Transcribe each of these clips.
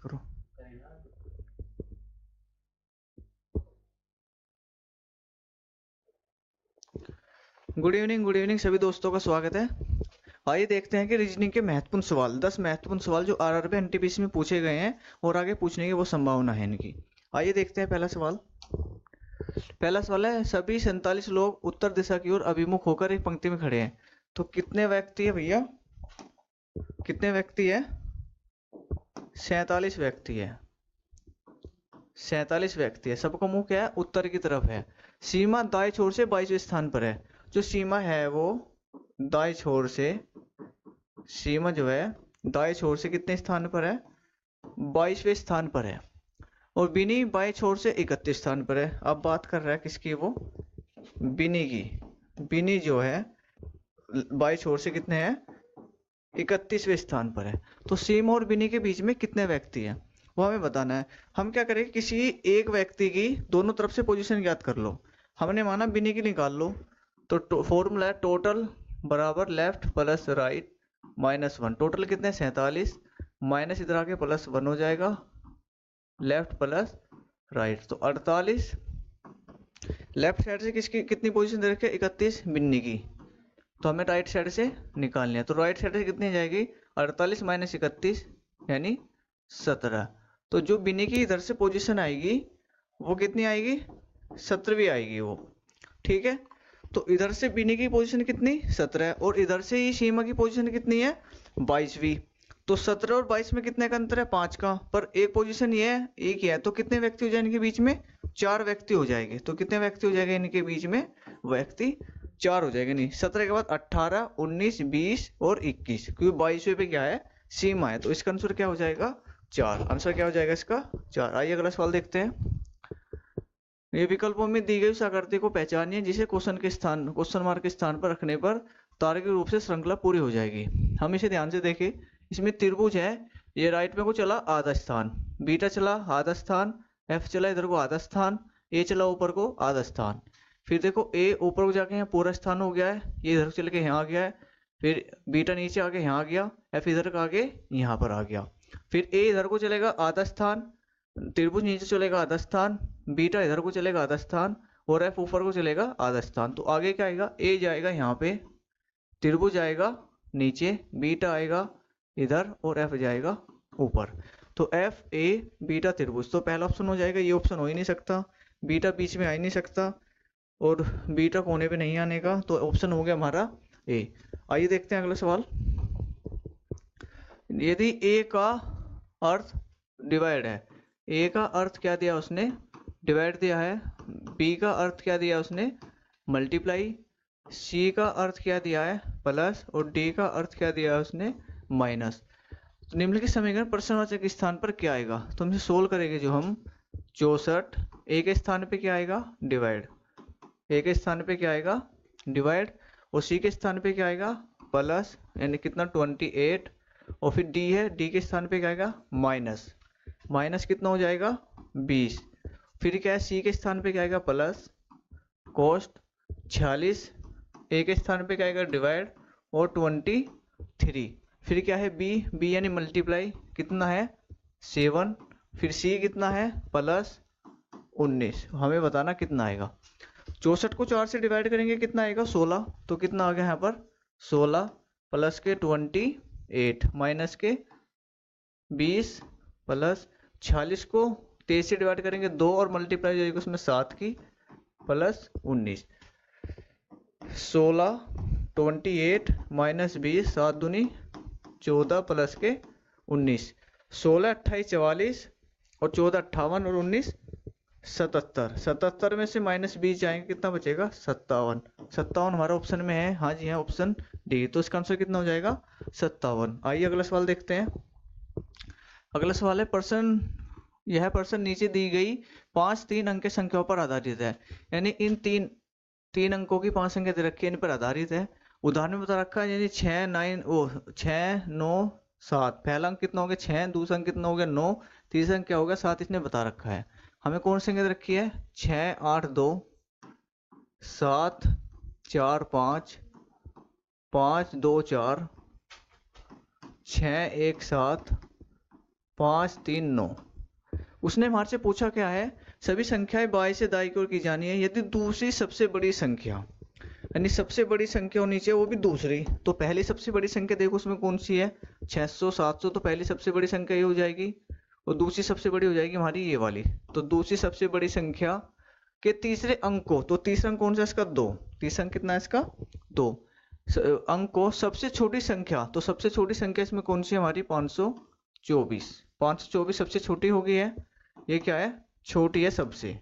करो। Good evening सभी दोस्तों का स्वागत है। आइए देखते हैं कि रीजनिंग के महत्वपूर्ण सवाल, 10 महत्वपूर्ण सवाल जो आरआरबी एनटीपीसी में पूछे गए हैं और आगे पूछने की वो संभावना है इनकी। आइए देखते हैं पहला सवाल। पहला सवाल है, सभी 47 लोग उत्तर दिशा की ओर अभिमुख होकर एक पंक्ति में खड़े हैं। तो कितने व्यक्ति है भैया? कितने व्यक्ति है? 47 व्यक्ति है। 47 व्यक्ति है। सबका मुंह क्या है? उत्तर की तरफ है। सीमा दाएं छोर से 22वें स्थान पर है। जो सीमा है वो दाएं छोर से, सीमा जो है दाएं छोर से कितने स्थान पर है? 22वें स्थान पर है। और बिनी बाएं छोर से 31 स्थान पर है। अब बात कर रहा है किसकी? वो बिनी की। बिनी जो है बाएं छोर से कितने हैं? 31वें स्थान पर है। तो सीमा और बिनी के बीच में कितने व्यक्ति हैं वो हमें बताना है। हम क्या करेंगे, किसी एक व्यक्ति की दोनों तरफ से पोजीशन ज्ञात कर लो। हमने माना बिनी की निकाल लो, तो फॉर्मूला है टोटल बराबर left plus right minus 1। Total कितने? 47 माइनस इधर आके प्लस 1 हो जाएगा, लेफ्ट प्लस राइट तो 48। लेफ्ट साइड से किसकी कितनी पोजीशन दे रखी है? 31 बिन्नी की। तो हमें राइट साइड से निकालनी है। तो राइट साइड से कितनी जाएगी? 48 माइनस 31 यानी 17। तो जो बिन्नी की इधर से पोजीशन आएगी वो कितनी आएगी? 17वीं आएगी वो। ठीक है। तो इधर से बिनी की पोजीशन कितनी? 17 है। और इधर से ही सीमा की पोजीशन कितनी है? 22वीं। तो 17 और 22 में कितने का अंतर है? 5 का। पर एक पोजीशन ये है, एक ही है। तो कितने व्यक्ति हो जाएंगे इनके बीच में? 4 व्यक्ति हो जाएंगे। तो कितने व्यक्ति हो जाएंगे इनके बीच में? व्यक्ति 4 हो जाएंगे। नहीं, 17 के बाद 18, 19, 20 और 21, क्योंकि 22वें पे क्या है? सीमा है। तो इसका आंसर क्या हो जाएगा? 4। आंसर क्या हो जाएगा इसका? 4। आइए अगला सवाल देखते हैं। ये विकल्पों में दी गई उस आकृति को पहचानिए जिसे क्वेश्चन मार्क के स्थान पर रखने पर तार्किक रूप से श्रृंखला पूरी हो जाएगी। हम इसे ध्यान से देखें। इसमें त्रिभुज है, ये राइट में को चला आधा स्थान, बीटा चला आधा स्थान, एफ चला इधर को आधा स्थान, ए चला ऊपर को आधा स्थान। फिर देखो ए ऊपर को जाके यहाँ पूरा स्थान हो गया है, ये इधर चल के यहाँ आ गया है। फिर बीटा नीचे आके यहाँ आ गया, एफ इधर का आगे यहाँ पर आ गया। फिर ए इधर को चलेगा आधा स्थान, त्रिभुज नीचे चलेगा आधा स्थान, बीटा इधर को चलेगा आधा स्थान और एफ ऊपर को चलेगा आधा स्थान। तो आगे क्या आएगा? ए जाएगा यहाँ पे, त्रिभुज आएगा नीचे, बीटा आएगा इधर और एफ जाएगा ऊपर। तो एफ ए बीटा त्रिभुज, तो पहला ऑप्शन हो जाएगा। ये ऑप्शन हो ही नहीं सकता, बीटा बीच में आ ही नहीं सकता और बीटा कोने पे नहीं आने का। तो ऑप्शन हो गया हमारा ए। आइए देखते हैं अगला सवाल। यदि ए का अर्थ डिवाइड है, ए का अर्थ क्या दिया उसने? डिवाइड दिया है। बी का अर्थ क्या दिया उसने? मल्टीप्लाई। सी का अर्थ क्या दिया है? प्लस। और डी का अर्थ क्या दिया है उसने? माइनस। तो निम्नलिखित समीकरण प्रश्नवाचक के स्थान पर क्या आएगा? तो हम सोल्व करेंगे जो हम 64। ए के स्थान पे क्या आएगा? डिवाइड। ए के स्थान पे क्या आएगा? डिवाइड। और सी के स्थान पे क्या आएगा? प्लस, यानी कितना? 28। और फिर डी है, डी के स्थान पे क्या आएगा? माइनस। माइनस कितना हो जाएगा? 20। फिर क्या है? सी के स्थान पे क्या आएगा? Plus coast 46। ए के स्थान पे क्या आएगा? डिवाइड और 23। फिर क्या है? बी, बी यानी मल्टीप्लाई, कितना है? 7। फिर सी कितना है? प्लस 19। हमें बताना कितना आएगा। 64 को 4 से डिवाइड करेंगे कितना आएगा? 16। तो कितना आ गया यहाँ पर? 16 प्लस के 28 माइनस के 20 प्लस 46 को 23 से डिवाइड करेंगे 2 और मल्टीप्लाई जाएगी उसमें 7 की प्लस 19। 16 28 माइनस 20, 7 दूनी 14 प्लस के 19। 16 28 44 और 14 58 और 19 77। 77 में से माइनस 20 जाएंगे, कितना बचेगा? 57। 57 हमारा ऑप्शन में है। हाँ जी हाँ, ऑप्शन डी। तो इसका आंसर कितना हो जाएगा? 57। आइए अगला सवाल देखते हैं। अगला सवाल है, यह प्रश्न नीचे दी गई 5 3 अंक संख्याओं पर आधारित है। यानी इन तीन अंकों की 5 संख्या दे रखी है, इन पर आधारित है। उदाहरण में बता रखा है, यानी 6 9 7। पहला अंक कितना हो गया? 6। दूसरा अंक कितना हो गया? 9। तीसरा अंक क्या हो गया? 7 इसने बता रखा है। हमें कौन सी संख्या दे रखी है? 6 8 2 7 4 5 5 2 4 6 1 7 5 3 9। उसने हमारे से पूछा क्या है, सभी संख्याएं बाएं से दाएं की ओर की जानी है यदि दूसरी सबसे बड़ी संख्या, यानी सबसे बड़ी संख्या होनी चाहिए वो भी दूसरी। तो पहली सबसे बड़ी संख्या देखो उसमें कौन सी है, 600 700, तो पहली सबसे बड़ी संख्या ये हो जाएगी, और दूसरी सबसे बड़ी हो जाएगी हमारी ये वाली। तो दूसरी सबसे बड़ी संख्या के तीसरे अंक को, तो तीसरा अंक कौन सा इसका 2, तीसरा अंक कितना है इसका 2 अंक को सबसे छोटी संख्या, तो सबसे छोटी संख्या इसमें कौन सी है हमारी 524। 524 सबसे छोटी हो गई है, ये क्या है छोटी है सबसे,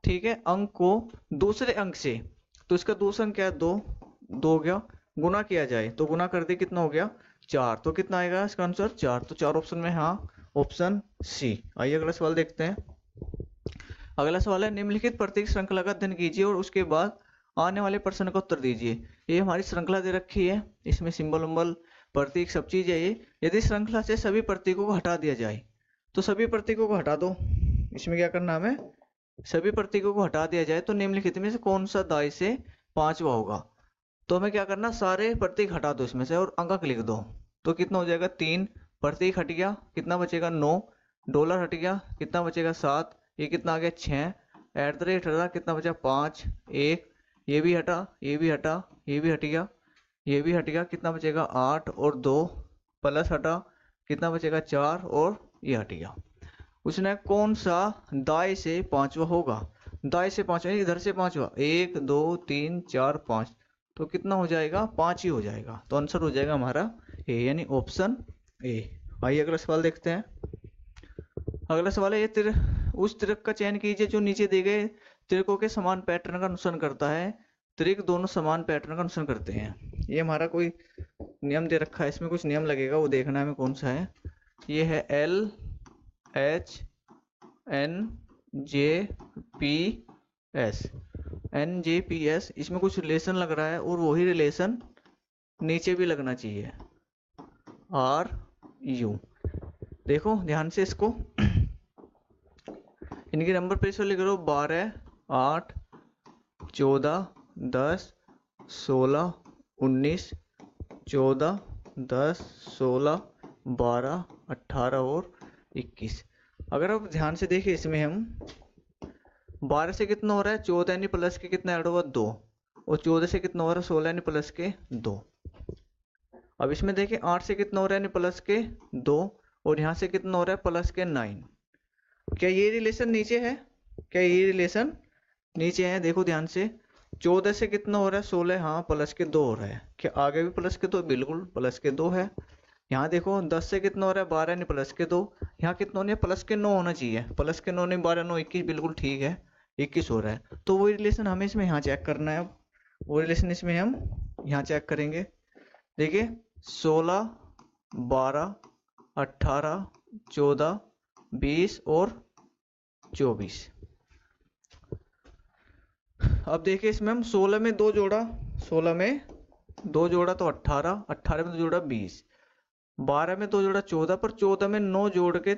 ठीक है। अंक को दूसरे अंक से, तो इसका दूसरा अंक क्या है 2, 2 हो गया, गुना किया जाए तो गुना कर दे कितना हो गया 4, तो कितना आएगा इसका आंसर 4। तो 4 ऑप्शन में हाँ ऑप्शन सी। आइए अगला सवाल देखते हैं। अगला सवाल है निम्नलिखित प्रतीक श्रृंखला का अध्ययन कीजिए और उसके बाद आने वाले प्रश्न का उत्तर दीजिए। ये हमारी श्रृंखला दे रखी है, इसमें सिंबल उम्बल प्रतीक सब चीज है ये। यदि श्रृंखला से सभी प्रतीकों को हटा दिया जाए, तो सभी प्रतीकों को हटा दो, इसमें क्या करना हमें, सभी प्रतीकों को हटा दिया जाए तो निम्नलिखित में से कौन सा दाएं से पांचवा होगा। तो हमें क्या करना, सारे प्रतीक हटा दो इसमें से और अंक लिख दो। तो कितना हो जाएगा 3, प्रतीक हट गया कितना बचेगा 9, डॉलर हट गया कितना बचेगा 7, ये कितना आ गया 6, @ हटा कितना बचा 5, 1, ये भी हटा ये भी हटा ये भी हट गया ये भी हट गया कितना बचेगा 8 और 2, प्लस हटा कितना बचेगा 4 और ये हट गया। उसने कौन सा दाएं से पांचवा होगा, दाएं से पांचवा इधर से पांचवा 1 2 3 4 5, तो कितना हो जाएगा 5 ही हो जाएगा। तो आंसर हो जाएगा हमारा ए, यानी ऑप्शन ए। आइए अगला सवाल देखते हैं। अगला सवाल है ये उस त्रिक का चयन कीजिए जो नीचे दिए गए त्रिकों के समान पैटर्न का अनुसरण करता है। त्रिक दोनों समान पैटर्न का अनुसरण करते हैं, ये हमारा कोई नियम दे रखा है, इसमें कुछ नियम लगेगा वो देखना है हमें कौन सा है। ये है LHNJPS, NJPS, इसमें कुछ रिलेशन लग रहा है और वही रिलेशन नीचे भी लगना चाहिए RU। देखो ध्यान से इसको, इनके नंबर पे लिख लो 12 8 14 10 16 19 14 10 16 12 18 और 21। अगर आप ध्यान से देखें इसमें हम 12 से कितना हो रहा है 14 यानी प्लस के कितना ऐड होगा 2, और 14 से कितना हो रहा है 16 यानी प्लस के 2। अब इसमें देखें 8 से कितना हो रहा है यानी प्लस के 2, और यहाँ से कितना हो रहा है प्लस के 9। क्या ये रिलेशन नीचे है, क्या ये रिलेशन नीचे है, देखो ध्यान से 14 से कितना हो रहा है 16, हाँ प्लस के 2 हो रहा है, क्या आगे भी प्लस के 2, बिल्कुल प्लस के 2 है। यहाँ देखो 10 से कितना हो रहा है 12 यानी प्लस के 2, यहाँ कितना होना है प्लस के 9 होना चाहिए, प्लस के 9 नहीं 12 9 21, बिल्कुल ठीक है 21 हो रहा है। तो वही रिलेशन हमें इसमें यहाँ चेक करना है, अब वो रिलेशन इसमें हम यहाँ चेक करेंगे। देखिए 16 12 18 14 20 और 24। अब देखिए इसमें हम 16 में 2 जोड़ा, 16 में 2 जोड़ा तो 18, 18 में 2 जोड़ा 20, 12 में 2 जोड़ा 14, पर 14 में 9 जोड़ के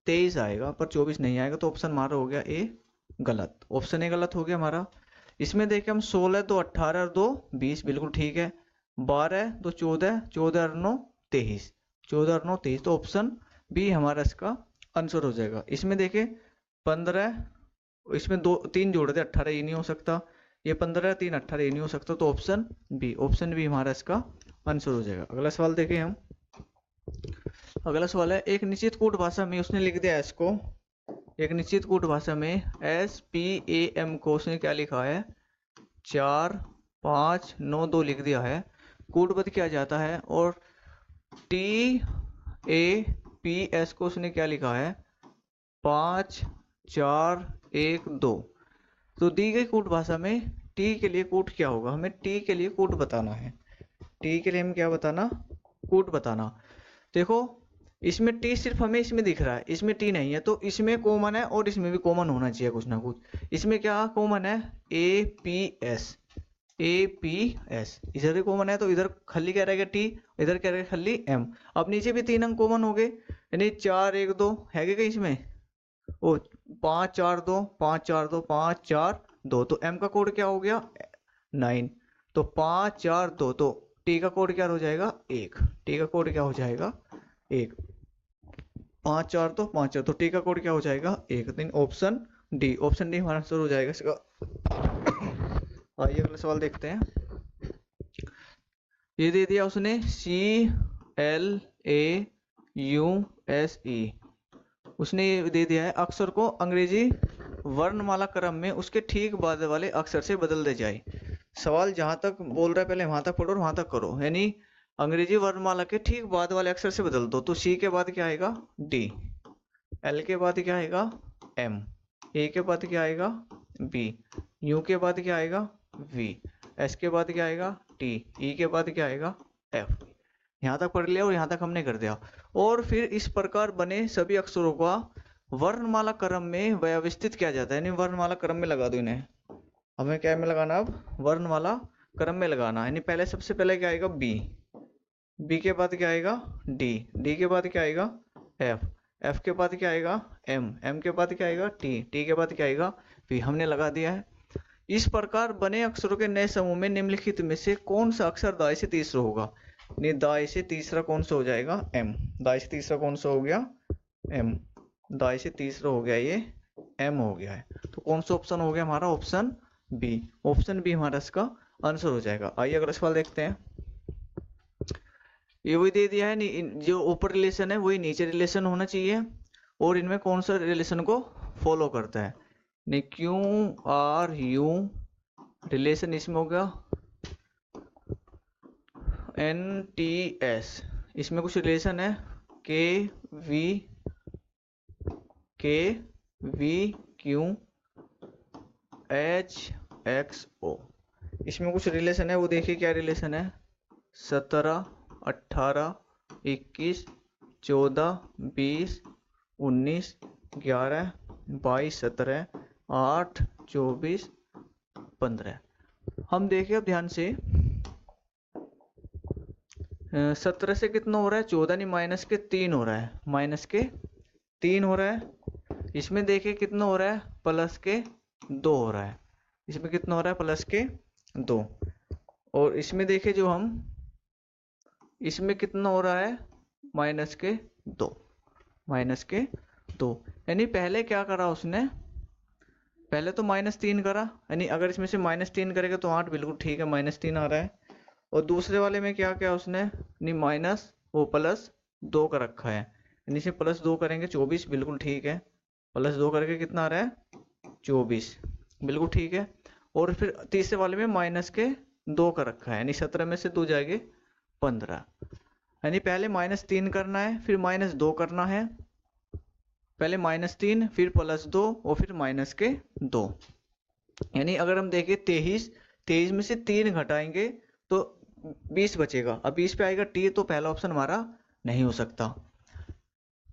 23 आएगा, पर 24 नहीं आएगा। तो ऑप्शन हमारा हो गया ए गलत, ऑप्शन ए गलत हो गया हमारा। इसमें देखिए हम 16 2 18 और 2 20, बिल्कुल ठीक है। 12 2 14, 14 और 9 23, 14 और 9 23, तो ऑप्शन बी हमारा इसका आंसर हो जाएगा। इसमें देखिए 15, इसमें 2 3 जोड़े थे 18, ये नहीं हो सकता, ये 15 3 18 ये नहीं हो सकता, तो ऑप्शन बी हमारा इसका आंसर हो जाएगा। अगला सवाल देखें हम। अगला सवाल है एक निश्चित कूट भाषा में उसने लिख दिया इसको, एक निश्चित कूट भाषा में SPAM को उसने क्या लिखा है 4 5 9 2 लिख दिया है। कूटबद्ध किया जाता है और TAPS को उसने क्या लिखा है 5 4 1 2। तो दी गई कूट भाषा में टी के लिए कूट क्या होगा, हमें टी के लिए कूट बताना है। टी के लिए हम क्या बताना, कूट बताना। देखो इसमें टी सिर्फ हमें इसमें दिख रहा है, इसमें टी नहीं है, तो इसमें कॉमन है और इसमें भी कॉमन होना चाहिए कुछ ना कुछ। इसमें क्या कॉमन है APS, इधर भी कॉमन है, तो इधर खाली क्या रहेगा टी, इधर क्या रहेगा खाली M। अब नीचे भी 3 अंक कॉमन हो गए, यानी 4 1 2 है क्या इसमें, ओ 5 4 2 5 4 2 5 4 2, तो M का कोड क्या हो गया 9, तो 5 4 2, तो टी का कोड क्या हो जाएगा 1, टी का कोड क्या हो जाएगा 1। 5 4 तो 5 4, तो टी का कोड क्या हो जाएगा 1। दिन ऑप्शन डी, ऑप्शन डी हमारा आंसर हो जाएगा इसका। आइए अगला सवाल देखते हैं। ये दे दिया उसने CLAUSE, उसने ये दे दिया है अक्षर को अंग्रेजी वर्णमाला क्रम में उसके ठीक बाद वाले अक्षर से बदल दे जाए। सवाल जहां तक बोल रहा है पहले वहां तक पढ़ो और वहां तक करो, यानी अंग्रेजी वर्णमाला के ठीक बाद वाले अक्षर से बदल दो। तो सी के बाद क्या आएगा डी, एल के बाद क्या आएगा एम, ए के बाद क्या आएगा बी, यू के बाद क्या आएगा वी, एस के बाद क्या आएगा टी, ई के बाद क्या आएगा एफ। यहाँ तक पढ़ लिया और यहाँ तक हमने कर दिया। और फिर इस प्रकार बने सभी अक्षरों का वर्णमाला क्रम में व्यवस्थित किया जाता है, यानी वर्णमाला क्रम में लगा दो इन्हें। हमें क्या में लगाना, अब वर्णमाला क्रम में लगाना, यानी पहले सबसे पहले क्या आएगा बी, बी के बाद क्या आएगा डी, डी के बाद क्या आएगा एफ, एफ के बाद क्या आएगा एम, एम के बाद क्या आएगा टी, टी के बाद क्या आएगा वी। हमने लगा दिया है। इस प्रकार बने अक्षरों के नए समूह में निम्नलिखित में से कौन सा अक्षर दाएं से तीसरा होगा। दाएं से तीसरा कौन सा हो जाएगा एम, दाएं से तीसरा कौन सा हो गया एम, दाएं से तीसरा हो गया ये एम हो गया है। तो कौन सा ऑप्शन हो गया हमारा ऑप्शन बी, ऑप्शन बी हमारा इसका आंसर हो जाएगा। आइए अगला सवाल देखते हैं। ये वही दे दिया है, जो ऊपर रिलेशन है वही नीचे रिलेशन होना चाहिए, और इनमें कौन सा रिलेशन को फॉलो करता है। क्यू आर यू रिलेशन इसमें हो गया, एन टी एस इसमें कुछ रिलेशन है, के वी क्यू एच एक्स ओ इसमें कुछ रिलेशन है। वो देखिए क्या रिलेशन है, 17 18 21 14 20 19 11 22 17 8 24 15। हम देखें अब ध्यान से, 17 से कितना हो रहा है 14, नहीं माइनस के 3 हो रहा है, माइनस के 3 हो रहा है। इसमें देखिए कितना हो रहा है प्लस के 2 हो रहा है, इसमें कितना हो रहा है प्लस के 2। और इसमें देखें जो हम, इसमें कितना हो रहा है माइनस के 2, माइनस के 2। यानी पहले क्या करा उसने, पहले तो -3 करा, यानी अगर इसमें से -3 करेगा तो 8 बिल्कुल ठीक है, -3 आ रहा है। और दूसरे वाले में क्या किया उसने, नहीं माइनस वो +2 का रखा है, यानी इसे +2 करेंगे 24 बिल्कुल ठीक है, +2 करके कितना आ रहा है 24 बिल्कुल ठीक है। और फिर तीसरे वाले में -2 का रखा है, यानी 17 में से 2 जाएंगे 15, यानी पहले -3 करना है फिर -2 करना है, पहले -3 फिर +2 और फिर -2। यानी अगर हम देखें 23 में से 3 घटाएंगे तो 20 बचेगा। अब 20 पे आएगा टी, तो पहला ऑप्शन हमारा नहीं हो सकता।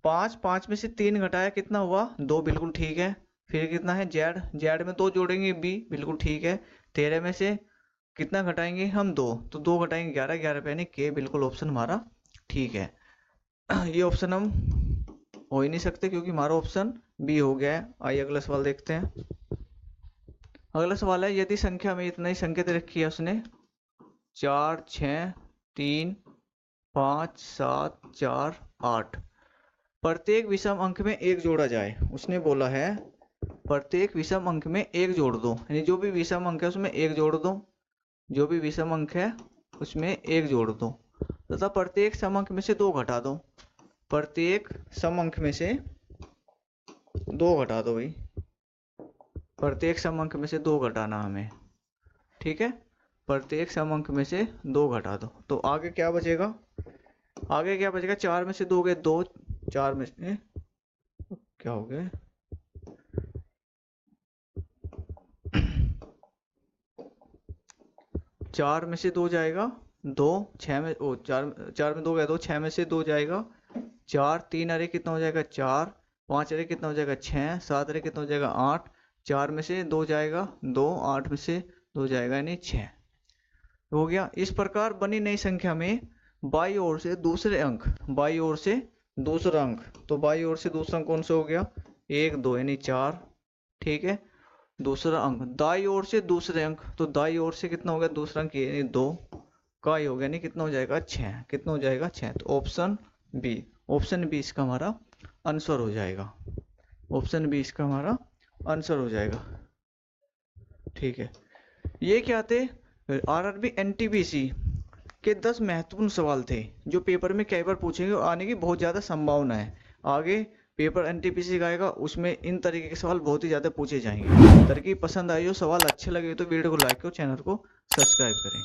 5 में से 3 घटाया कितना हुआ 2 बिल्कुल ठीक है। फिर कितना है जेड में 2 जोड़ेंगे बी बिल्कुल ठीक है। 13 में से कितना घटाएंगे हम 2, तो 2 घटाएंगे 11 पे यानी के बिल्कुल ऑप्शन हमारा ठीक है। ये ऑप्शन हम हो ही नहीं सकते क्योंकि हमारा ऑप्शन बी हो गया है। आइए अगला सवाल देखते हैं। अगला सवाल है, यदि संख्या में इतना ही संकेत रखी है उसने 4 6 3 5 7 4 8, प्रत्येक विषम अंक में 1 जोड़ा जाए। उसने बोला है प्रत्येक विषम अंक में 1 जोड़ दो, यानी जो भी विषम अंक है उसमें 1 जोड़ दो, जो भी विषम अंक है उसमें 1 जोड़ दो, तथा प्रत्येक सम अंक में से 2 घटा दो। प्रत्येक सम अंक में से 2 घटा दो भाई, प्रत्येक सम अंक में से 2 घटाना हमें, ठीक है। प्रत्येक सम अंक में से 2 घटा दो, तो आगे क्या बचेगा, आगे क्या बचेगा 4 में से 2 गए 2, 4 में से क्या हो गया 4 में से 2 जाएगा 2, 6 में 4 में 2 गया 2, 6 में से 2 जाएगा 4, 3 अरे कितना हो जाएगा 4, 5 अरे कितना हो जाएगा 6, 7 अरे कितना हो जाएगा 8, 4 में से 2 जाएगा 2, 8 में से 2 जाएगा यानी 6 हो गया। इस प्रकार बनी नई संख्या में बाई ओर से दूसरे अंक, बाई ओर से दूसरा अंक, तो बाई ओर से दूसरा अंक कौन सा हो गया 1 2 यानी 4, ठीक है। दूसरा अंक दाई ओर से दूसरे अंक, तो दाई ओर से कितना हो गया दूसरा अंक यानी 2 का ही हो गया, यानी कितना हो जाएगा 6, कितना हो जाएगा 6। तो ऑप्शन बी, ऑप्शन बी इसका हमारा आंसर हो जाएगा। ऑप्शन बी इसका हमारा आंसर हो जाएगा। ठीक है, ये क्या थे, आरआरबी एनटीपीसी के 10 महत्वपूर्ण सवाल थे जो पेपर में कई बार पूछेंगे और आने की बहुत ज़्यादा संभावना है। आगे पेपर एनटीपीसी का आएगा, उसमें इन तरीके के सवाल बहुत ही ज़्यादा पूछे जाएंगे। तरकीब पसंद आई हो, सवाल अच्छे लगे तो वीडियो को लाइक करो, चैनल को सब्सक्राइब करें।